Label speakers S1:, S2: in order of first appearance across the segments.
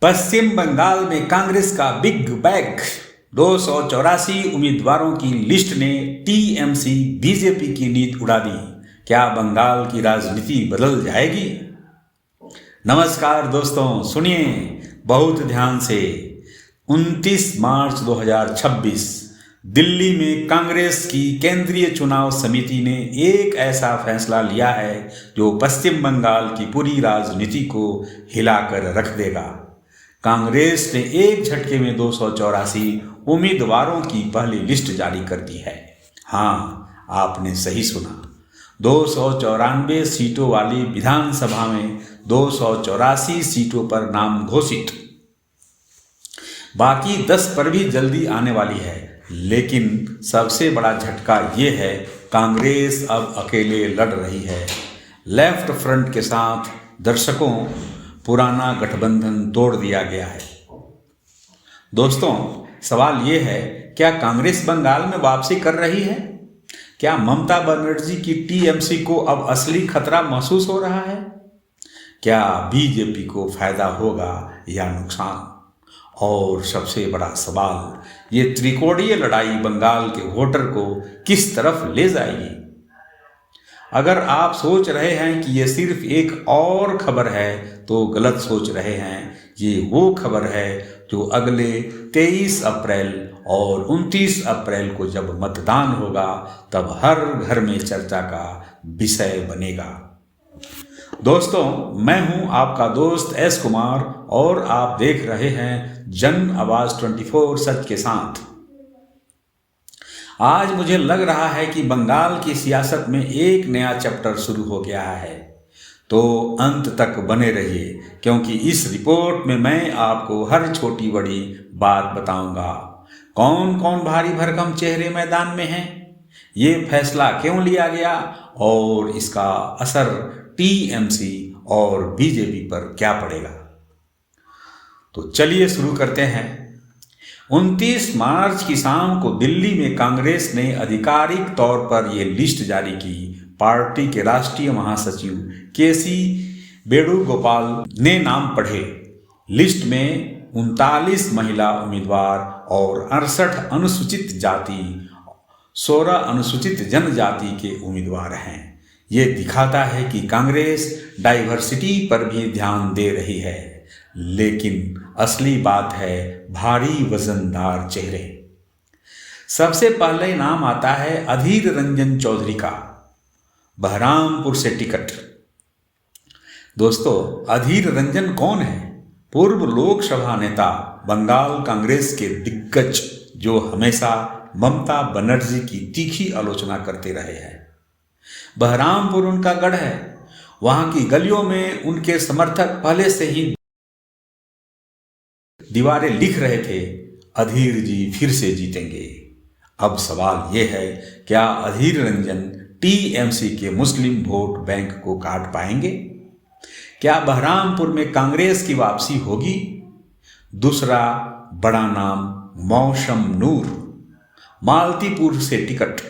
S1: पश्चिम बंगाल में कांग्रेस का big bag 284 उम्मीदवारों की लिस्ट ने टीएमसी बीजेपी की नींद उड़ा दी। क्या बंगाल की राजनीति बदल जाएगी? नमस्कार दोस्तों, सुनिए बहुत ध्यान से। 29 मार्च 2026 दिल्ली में कांग्रेस की केंद्रीय चुनाव समिति ने एक ऐसा फैसला लिया है जो पश्चिम बंगाल की पूरी राजनीति को हिलाकर रख देगा। कांग्रेस ने एक झटके में 284 उम्मीदवारों की पहली लिस्ट जारी कर दी है। हाँ, आपने सही सुना। 294 सीटों वाली विधानसभा में 284 सीटों पर नाम घोषित। बाकी 10 पर भी जल्दी आने वाली है। लेकिन सबसे बड़ा झटका ये है, कांग्रेस अब अकेले लड़ रही है। लेफ्ट फ्रंट के साथ दर्शकों पुराना गठबंधन तोड़ दिया गया है। दोस्तों, सवाल ये है, क्या कांग्रेस बंगाल में वापसी कर रही है? क्या ममता बनर्जी की टीएमसी को अब असली खतरा महसूस हो रहा है? क्या बीजेपी को फायदा होगा या नुकसान? और सबसे बड़ा सवाल, ये त्रिकोणीय लड़ाई बंगाल के वोटर को किस तरफ ले जाएगी? अगर आप सोच रहे हैं कि ये सिर्फ एक और खबर है तो गलत सोच रहे हैं। ये वो खबर है जो अगले 23 अप्रैल और 29 अप्रैल को जब मतदान होगा तब हर घर में चर्चा का विषय बनेगा। दोस्तों, मैं हूं आपका दोस्त एस कुमार और आप देख रहे हैं जन आवाज 24 सच के साथ। आज मुझे लग रहा है कि बंगाल की सियासत में एक नया चैप्टर शुरू हो गया है। तो अंत तक बने रहिए, क्योंकि इस रिपोर्ट में मैं आपको हर छोटी बड़ी बात बताऊंगा। कौन कौन भारी भरकम चेहरे मैदान में हैं, ये फैसला क्यों लिया गया और इसका असर टीएमसी और बीजेपी पर क्या पड़ेगा। तो चलिए शुरू करते हैं। 29 मार्च की शाम को दिल्ली में कांग्रेस ने आधिकारिक तौर पर यह लिस्ट जारी की। पार्टी के राष्ट्रीय महासचिव केसी वेणुगोपाल ने नाम पढ़े। लिस्ट में 39 महिला उम्मीदवार और 68 अनुसूचित जाति, 16 अनुसूचित जनजाति के उम्मीदवार हैं। ये दिखाता है कि कांग्रेस डाइवर्सिटी पर भी ध्यान दे रही है। लेकिन असली बात है भारी वजनदार चेहरे। सबसे पहले नाम आता है अधीर रंजन चौधरी का, बहरामपुर से टिकट। दोस्तों, अधीर रंजन कौन है? पूर्व लोकसभा नेता, बंगाल कांग्रेस के दिग्गज जो हमेशा ममता बनर्जी की तीखी आलोचना करते रहे हैं। बहरामपुर उनका गढ़ है। वहां की गलियों में उनके समर्थक पहले से ही दीवारें लिख रहे थे, अधीर जी फिर से जीतेंगे। अब सवाल यह है, क्या अधीर रंजन टीएमसी के मुस्लिम वोट बैंक को काट पाएंगे? क्या बहरामपुर में कांग्रेस की वापसी होगी? दूसरा बड़ा नाम मौसम नूर, मालतीपुर से टिकट।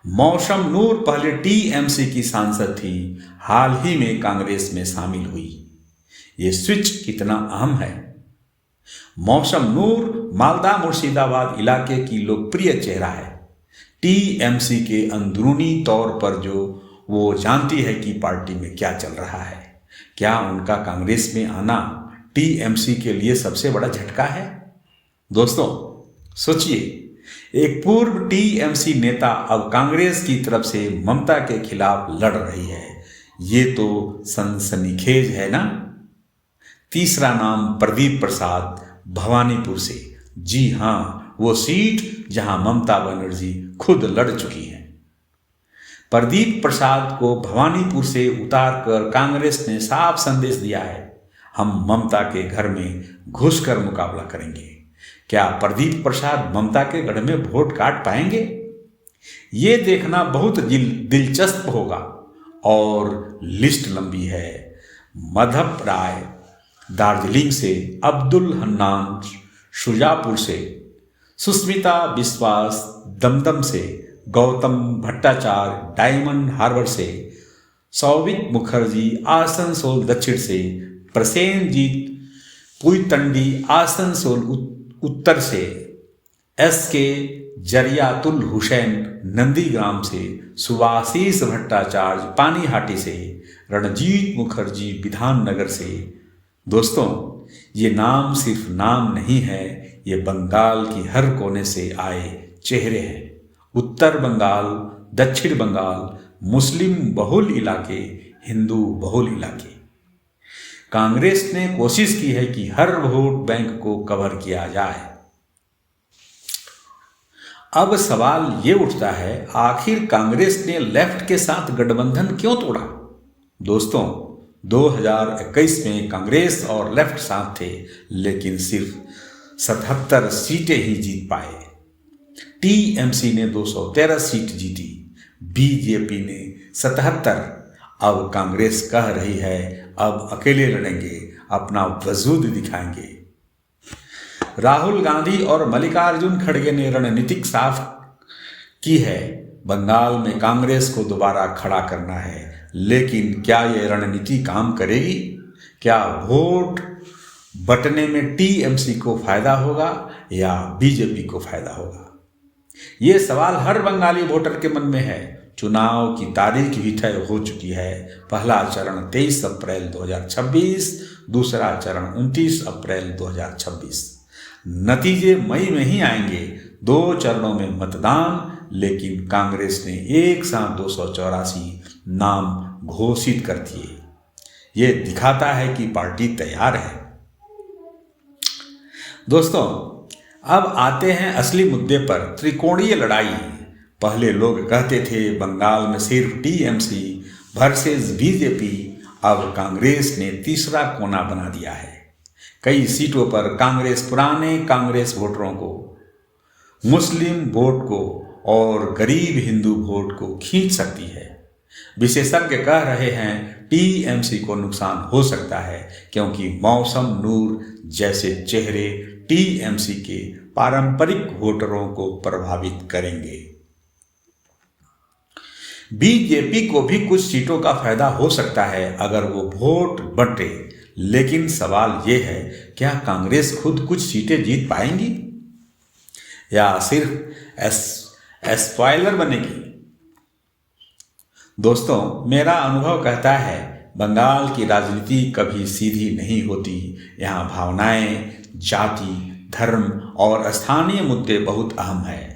S1: मौसम नूर पहले टीएमसी की सांसद थी, हाल ही में कांग्रेस में शामिल हुई। ये स्विच कितना अहम है। मौसम नूर मालदा मुर्शिदाबाद इलाके की लोकप्रिय चेहरा है। टीएमसी के अंदरूनी तौर पर जो वो जानती है कि पार्टी में क्या चल रहा है। क्या उनका कांग्रेस में आना टीएमसी के लिए सबसे बड़ा झटका है? दोस्तों सोचिए, एक पूर्व टीएमसी नेता अब कांग्रेस की तरफ से ममता के खिलाफ लड़ रही है। ये तो सनसनीखेज है ना। तीसरा नाम प्रदीप प्रसाद, भवानीपुर से। जी हाँ, वो सीट जहां ममता बनर्जी खुद लड़ चुकी हैं। प्रदीप प्रसाद को भवानीपुर से उतारकर कांग्रेस ने साफ संदेश दिया है, हम ममता के घर में घुसकर मुकाबला करेंगे। क्या प्रदीप प्रसाद ममता के गढ़ में वोट काट पाएंगे? ये देखना बहुत दिलचस्प होगा। और लिस्ट लंबी है। मधप राय दार्जिलिंग से, अब्दुल हन्नान शुजापुर से, सुस्मिता बिस्वास दमदम से, गौतम भट्टाचार्य डायमंड हार्बर से, सौविक मुखर्जी आसनसोल दक्षिण से, प्रसेनजीत पुईतंडी आसनसोल उत्तर से, SK जरियातुल हुसैन नंदीग्राम से, सुभाषीष भट्टाचार्य पानीहाटी से, रणजीत मुखर्जी विधाननगर से। दोस्तों, ये नाम सिर्फ नाम नहीं है, ये बंगाल की हर कोने से आए चेहरे हैं। उत्तर बंगाल, दक्षिण बंगाल, मुस्लिम बहुल इलाके, हिंदू बहुल इलाके। कांग्रेस ने कोशिश की है कि हर वोट बैंक को कवर किया जाए। अब सवाल ये उठता है, आखिर कांग्रेस ने लेफ्ट के साथ गठबंधन क्यों तोड़ा? दोस्तों, 2021 में कांग्रेस और लेफ्ट साथ थे, लेकिन सिर्फ 77 सीटें ही जीत पाए। TMC ने 213 सीट जीती, BJP ने 77। अब कांग्रेस कह रही है अब अकेले लड़ेंगे, अपना वजूद दिखाएंगे। राहुल गांधी और मल्लिकार्जुन खड़गे ने रणनीतिक साफ की है, बंगाल में कांग्रेस को दोबारा खड़ा करना है। लेकिन क्या ये रणनीति काम करेगी? क्या वोट बंटने में TMC को फायदा होगा या BJP को फायदा होगा? ये सवाल हर बंगाली वोटर के मन में है। चुनाव की तारीख भी तय हो चुकी है। पहला चरण 23 अप्रैल 2026, दूसरा चरण 29 अप्रैल 2026। नतीजे मई में ही आएंगे। 2 चरणों में मतदान, लेकिन कांग्रेस ने एक साथ 284 नाम घोषित कर दिए। ये दिखाता है कि पार्टी तैयार है। दोस्तों, अब आते हैं असली मुद्दे पर, त्रिकोणीय लड़ाई। पहले लोग कहते थे बंगाल में सिर्फ TMC वर्सेस BJP, अब कांग्रेस ने तीसरा कोना बना दिया है। कई सीटों पर कांग्रेस पुराने कांग्रेस वोटरों को, मुस्लिम वोट को और गरीब हिंदू वोट को खींच सकती है। विशेषज्ञ कह रहे हैं TMC को नुकसान हो सकता है, क्योंकि मौसम नूर जैसे चेहरे TMC के पारंपरिक वोटरों को प्रभावित करेंगे। BJP को भी कुछ सीटों का फायदा हो सकता है अगर वो वोट बंटे, लेकिन सवाल ये है, क्या कांग्रेस खुद कुछ सीटें जीत पाएंगी या सिर्फ स्पॉइलर बनेगी? दोस्तों, मेरा अनुभव कहता है बंगाल की राजनीति कभी सीधी नहीं होती। यहाँ भावनाएं, जाति, धर्म और स्थानीय मुद्दे बहुत अहम है।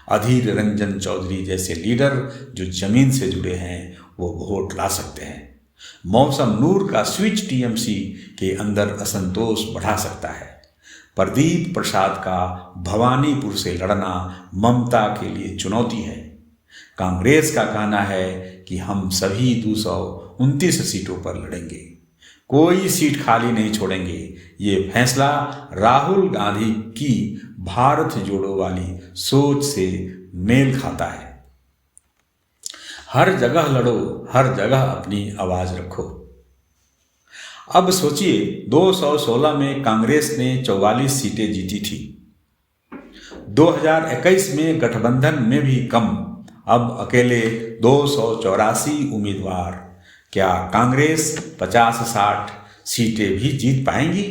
S1: अधीर रंजन चौधरी जैसे लीडर जो जमीन से जुड़े हैं, वो वोट ला सकते हैं। मौसम नूर का स्विच TMC के अंदर असंतोष बढ़ा सकता है। प्रदीप प्रसाद का भवानीपुर से लड़ना ममता के लिए चुनौती है। कांग्रेस का कहना है कि हम सभी 229 सीटों पर लड़ेंगे, कोई सीट खाली नहीं छोड़ेंगे। ये फैसला राहुल गांधी की भारत जोड़ो वाली सोच से मेल खाता है। हर जगह लड़ो, हर जगह अपनी आवाज रखो। अब सोचिए, 216 में कांग्रेस ने 44 सीटें जीती थी। 2021 में गठबंधन में भी कम, अब अकेले 284 उम्मीदवार। क्या कांग्रेस 50-60 सीटें भी जीत पाएंगी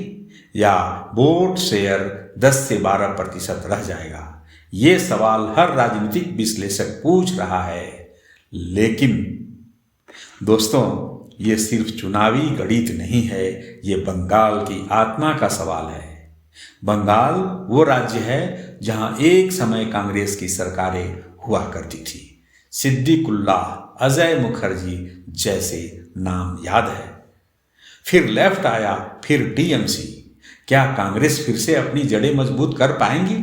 S1: या वोट शेयर 10 से 12% रह जाएगा? ये सवाल हर राजनीतिक विश्लेषक पूछ रहा है। लेकिन दोस्तों, ये सिर्फ चुनावी गणित नहीं है, ये बंगाल की आत्मा का सवाल है। बंगाल वो राज्य है जहां एक समय कांग्रेस की सरकारें हुआ करती थी। सिद्दीकुल्लाह, अजय मुखर्जी जैसे नाम याद है। फिर लेफ्ट आया, फिर TMC। क्या कांग्रेस फिर से अपनी जड़ें मजबूत कर पाएंगी?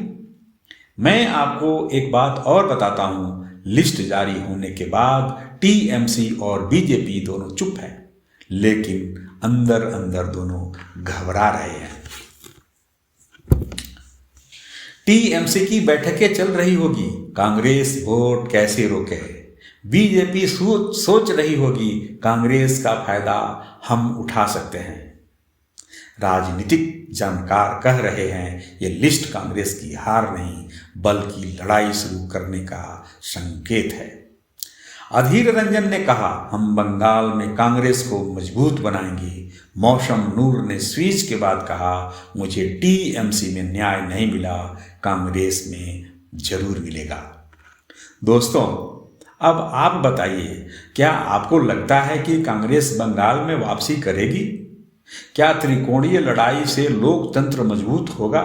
S1: मैं आपको एक बात और बताता हूं, लिस्ट जारी होने के बाद TMC और BJP दोनों चुप हैं, लेकिन अंदर अंदर दोनों घबरा रहे हैं। TMC की बैठकें चल रही होगी, कांग्रेस वोट कैसे रोके। BJP सोच रही होगी, कांग्रेस का फायदा हम उठा सकते हैं। राजनीतिक जानकार कह रहे हैं ये लिस्ट कांग्रेस की हार नहीं, बल्कि लड़ाई शुरू करने का संकेत है। अधीर रंजन ने कहा, हम बंगाल में कांग्रेस को मजबूत बनाएंगे। मौसम नूर ने स्पीच के बाद कहा, मुझे टीएमसी में न्याय नहीं मिला, कांग्रेस में जरूर मिलेगा। दोस्तों, अब आप बताइए, क्या आपको लगता है कि कांग्रेस बंगाल में वापसी करेगी? क्या त्रिकोणीय लड़ाई से लोकतंत्र मजबूत होगा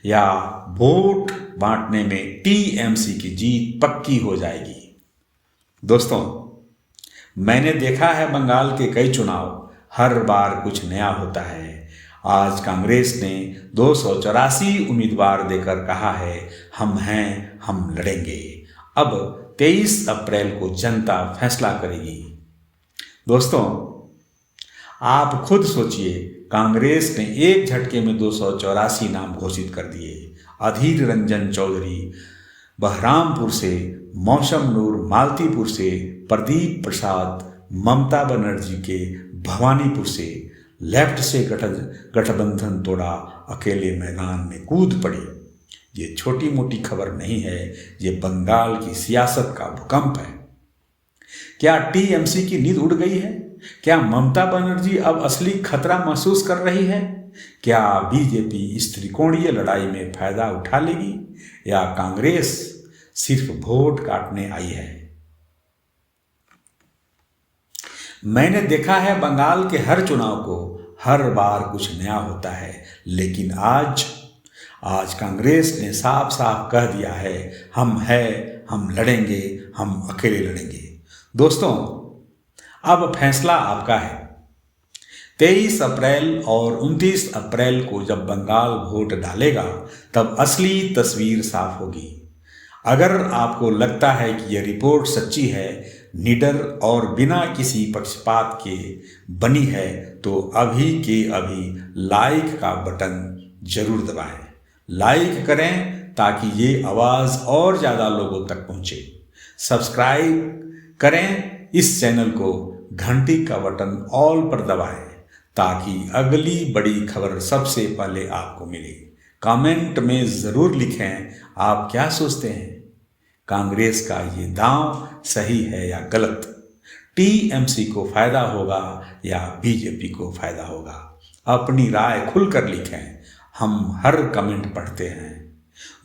S1: या वोट बांटने में टीएमसी की जीत पक्की हो जाएगी? दोस्तों, मैंने देखा है बंगाल के कई चुनाव, हर बार कुछ नया होता है। आज कांग्रेस ने 284 उम्मीदवार देकर कहा है, हम हैं, हम लड़ेंगे। अब 23 अप्रैल को जनता फैसला करेगी। दोस्तों, आप खुद सोचिए, कांग्रेस ने एक झटके में 284 नाम घोषित कर दिए। अधीर रंजन चौधरी बहरामपुर से, मौसम नूर मालतीपुर से, प्रदीप प्रसाद ममता बनर्जी के भवानीपुर से, लेफ्ट से गठबंधन तोड़ा, अकेले मैदान में कूद पड़े। ये छोटी मोटी खबर नहीं है, ये बंगाल की सियासत का भूकंप है। क्या टीएमसी की नींद उड़ गई है? क्या ममता बनर्जी अब असली खतरा महसूस कर रही है? क्या बीजेपी इस त्रिकोणीय लड़ाई में फायदा उठा लेगी या कांग्रेस सिर्फ वोट काटने आई है? मैंने देखा है बंगाल के हर चुनाव को, हर बार कुछ नया होता है, लेकिन आज कांग्रेस ने साफ साफ कह दिया है, हम हैं, हम लड़ेंगे, हम अकेले लड़ेंगे। दोस्तों, अब फैसला आपका है। 23 अप्रैल और 29 अप्रैल को जब बंगाल वोट डालेगा, तब असली तस्वीर साफ होगी। अगर आपको लगता है कि यह रिपोर्ट सच्ची है, निडर और बिना किसी पक्षपात के बनी है, तो अभी के अभी लाइक का बटन जरूर दबाएं। लाइक करें ताकि ये आवाज़ और ज़्यादा लोगों तक पहुँचे। सब्सक्राइब करें इस चैनल को, घंटी का बटन ऑल पर दबाएं ताकि अगली बड़ी खबर सबसे पहले आपको मिले। कमेंट में ज़रूर लिखें आप क्या सोचते हैं, कांग्रेस का ये दांव सही है या गलत? टीएमसी को फायदा होगा या बीजेपी को फायदा होगा? अपनी राय खुलकर लिखें, हम हर कमेंट पढ़ते हैं।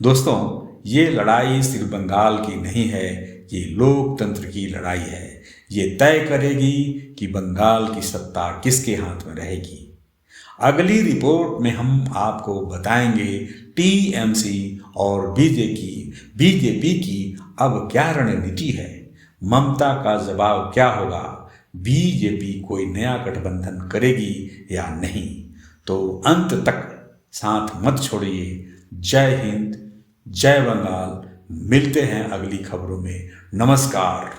S1: दोस्तों, ये लड़ाई सिर्फ बंगाल की नहीं है, ये लोकतंत्र की लड़ाई है। ये तय करेगी कि बंगाल की सत्ता किसके हाथ में रहेगी। अगली रिपोर्ट में हम आपको बताएंगे टीएमसी और बीजेपी की अब क्या रणनीति है, ममता का जवाब क्या होगा, बीजेपी कोई नया गठबंधन करेगी या नहीं। तो अंत तक साथ मत छोड़िए। जय हिंद, जय बंगाल। मिलते हैं अगली खबरों में। नमस्कार।